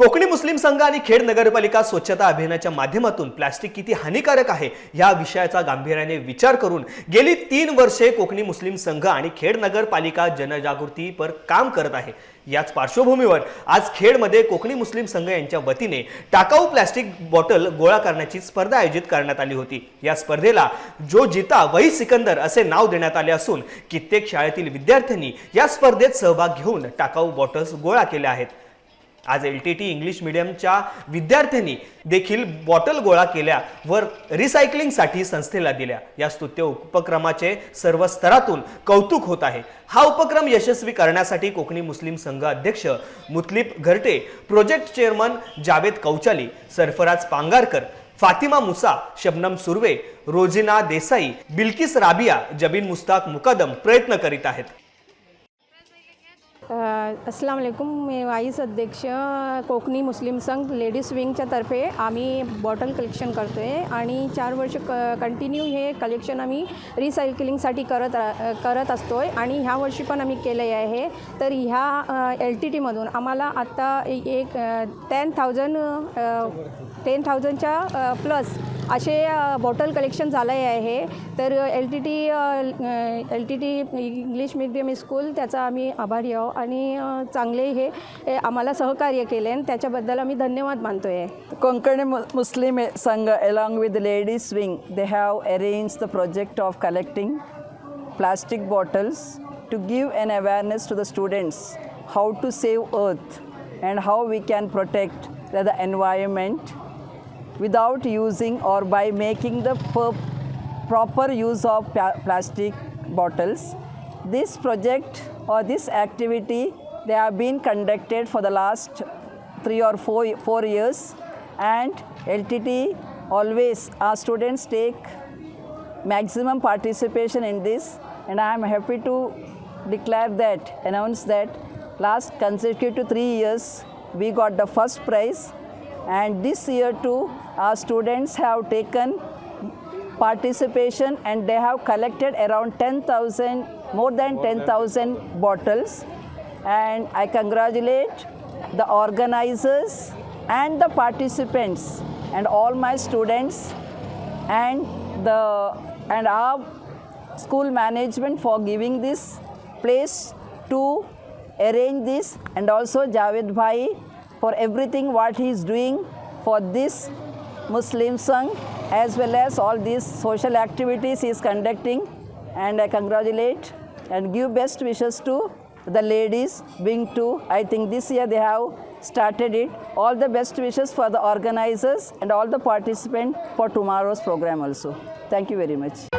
कोकणी मुस्लिम संघ आणि खेड नगरपालिका स्वच्छता अभियानाच्या माध्यमातून प्लास्टिक किती हानिकारक आहे या विषयाचा गांभीर्याने विचार करून गेली 3 वर्षे कोकणी मुस्लिम संघ आणि खेड नगरपालिका जनजागृतीपर काम करत आहे। याच पार्श्वभूमीवर आज खेडमध्ये कोकणी मुस्लिम संघ यांच्या वतीने टाकाऊ प्लास्टिक बॉटल गोळा करण्याची स्पर्धा आयोजित करण्यात आली होती। या स्पर्धेला जो जीता वही सिकंदर असे नाव देण्यात आले असून कित्येक शाळेतील विद्यार्थ्यांनी या स्पर्धेत सहभाग घेऊन टाकाऊ बॉटल्स गोळा केल्या आहेत। आज एलटीटी इंग्लिश मीडियमच्या विद्यार्थ्यांनी देखील बॉटल गोळा केल्या व रिसायकलिंगसाठी संस्थेला दिल्या। या स्तुत्य उपक्रमाचे सर्व स्तरातून कौतुक होत आहे। हा उपक्रम यशस्वी करण्यासाठी कोकणी मुस्लिम संघ अध्यक्ष मुतलिब घरटे, प्रोजेक्ट चेअरमन जावेद कौचाली, सरफराज पांगारकर, फातिमा मुसा, शबनम सुर्वे, रोजिना देसाई, बिल्किस राबिया, जबीन मुस्ताक मुकदम प्रयत्न करीत आहेत। अस्सलाम वालेकुम। मी वाईस अध्यक्ष कोकणी मुस्लिम संघ लेडीज विंगच्या तर्फे आम्ही बॉटल कलेक्शन करतो आहे आणि 4 वर्ष कंटिन्यू हे कलेक्शन आम्ही रिसायकलिंगसाठी करत असतो आहे आणि ह्या वर्षी पण आम्ही केले आहे। तर ह्या LTTमधून आम्हाला आत्ता एक 10,000च्या प्लस असे बॉटल कलेक्शन झाले आहे। तर LTT इंग्लिश मीडियम स्कूल त्याचा आम्ही आभारी आहोत आणि चांगले हे आम्हाला सहकार्य केले आणि त्याच्याबद्दल आम्ही धन्यवाद मानतो आहे। Konkani Muslim Sangha along with the ladies wing, they have arranged the project of collecting plastic bottles to give an awareness to the students how to save earth and how we can protect the environment without using or by making the proper use of plastic bottles. This project or this activity, they have been conducted for the last 3 or 4 years, and LTT always our students take maximum participation in this, and I am happy to announce that last consecutive 3 years we got the first prize, and this year too our students have taken participation and they have collected around more than 10,000 bottles, and I congratulate the organizers and the participants and all my students and our school management for giving this place to arrange this, and also Javed Bhai for everything what he is doing for this Muslim Sangh as well as all these social activities he is conducting, and I congratulate and give best wishes to the ladies wing too. I think this year they have started it. All the best wishes for the organizers and all the participants for tomorrow's program also. Thank you very much.